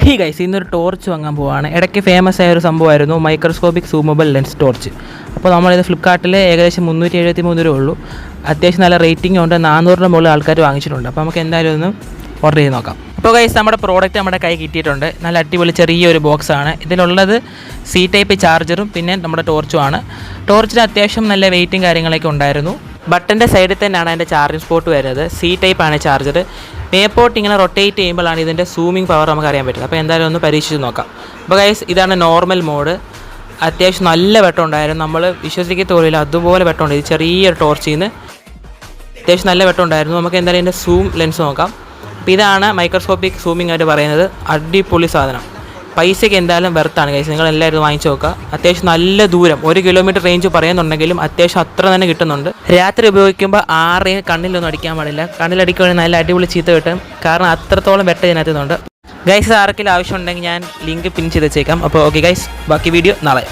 Hey guys, ഇന്നൊരു torch വാങ്ങാൻ പോവാണ്. ഇടയ്ക്ക് ഫേമസ് ആയ ഒരു സംഭവമായിരുന്നു മൈക്രോസ്കോപ്പിക് സൂമബിൾ ലെൻസ് ടോർച്ച്. അപ്പോൾ നമ്മളിത് ഫ്ലിപ്കാർട്ടിൽ ഏകദേശം 373 രൂപ ഉള്ളൂ. അത്യാവശ്യം നല്ല റേറ്റിംഗ് ഉണ്ട്. 400 മുകളിൽ ആൾക്കാർ വാങ്ങിച്ചിട്ടുണ്ട്. അപ്പോൾ നമുക്ക് എന്തായാലും ഒന്ന് ഓർഡർ ചെയ്ത് നോക്കാം. അപ്പോൾ ഗൈസ്, നമ്മുടെ പ്രോഡക്റ്റ് നമ്മുടെ കൈ കിട്ടിയിട്ടുണ്ട്. നല്ല അടിപൊളി ചെറിയൊരു ബോക്സാണ്. ഇതിലുള്ളത് സി ടൈപ്പ് ചാർജറും പിന്നെ നമ്മുടെ ടോർച്ചുമാണ്. ടോർച്ചിന് അത്യാവശ്യം നല്ല വെയിറ്റും കാര്യങ്ങളൊക്കെ ഉണ്ടായിരുന്നു. ബട്ടൻ്റെ സൈഡിൽ തന്നെയാണ് അതിൻ്റെ ചാർജിങ് സ്പോട്ട് വരുന്നത്. സി ടൈപ്പാണ് ചാർജർ. മേപ്പോട്ട് ഇങ്ങനെ റൊട്ടേറ്റ് ചെയ്യുമ്പോഴാണ് ഇതിൻ്റെ സൂമിങ് പവർ നമുക്ക് അറിയാൻ പറ്റുന്നത്. അപ്പോൾ എന്തായാലും ഒന്ന് പരീക്ഷിച്ച് നോക്കാം. അപ്പോൾ ഗൈസ്, ഇതാണ് നോർമൽ മോഡ്. അത്യാവശ്യം നല്ല വെട്ടം ഉണ്ടായിരുന്നു. നമ്മൾ വിശ്വസിക്കത്തോളില്ല, അതുപോലെ വെട്ടമുണ്ട്. ഇത് ചെറിയൊരു ടോർച്ചിൽ നിന്ന് അത്യാവശ്യം നല്ല വെട്ടം ഉണ്ടായിരുന്നു. നമുക്ക് എന്തായാലും ഇതിൻ്റെ സൂം ലെൻസ് നോക്കാം. അപ്പോൾ ഇതാണ് മൈക്രോസ്കോപ്പിക് സൂമിംഗ് ആയിട്ട് പറയുന്നത്. അടിപൊളി സാധനം. പൈസയ്ക്ക് എന്തായാലും വെർത്താണ് ഗൈസ്. നിങ്ങൾ എല്ലാവരും വാങ്ങിച്ചു നോക്കുക. അത്യാവശ്യം നല്ല ദൂരം 1 കിലോമീറ്റർ റേഞ്ച് പറയുന്നുണ്ടെങ്കിലും അത്യാവശ്യം അത്ര തന്നെ കിട്ടുന്നുണ്ട്. രാത്രി ഉപയോഗിക്കുമ്പോൾ ആരെയും കണ്ണിലൊന്നും അടിക്കാൻ പാടില്ല. കണ്ണിലടിക്കുകയാണെങ്കിൽ നല്ല അടിപൊളി ചീത്ത കിട്ടും. കാരണം അത്രത്തോളം വെട്ടം ഇതിനകത്തുന്നുണ്ട്. ഗൈസ്, ആർക്കെങ്കിലും ആവശ്യമുണ്ടെങ്കിൽ ഞാൻ ലിങ്ക് പിൻ ചെയ്ത് വെച്ചേക്കാം. അപ്പോൾ ഓക്കെ ഗൈസ്, ബാക്കി വീഡിയോ നാളെ.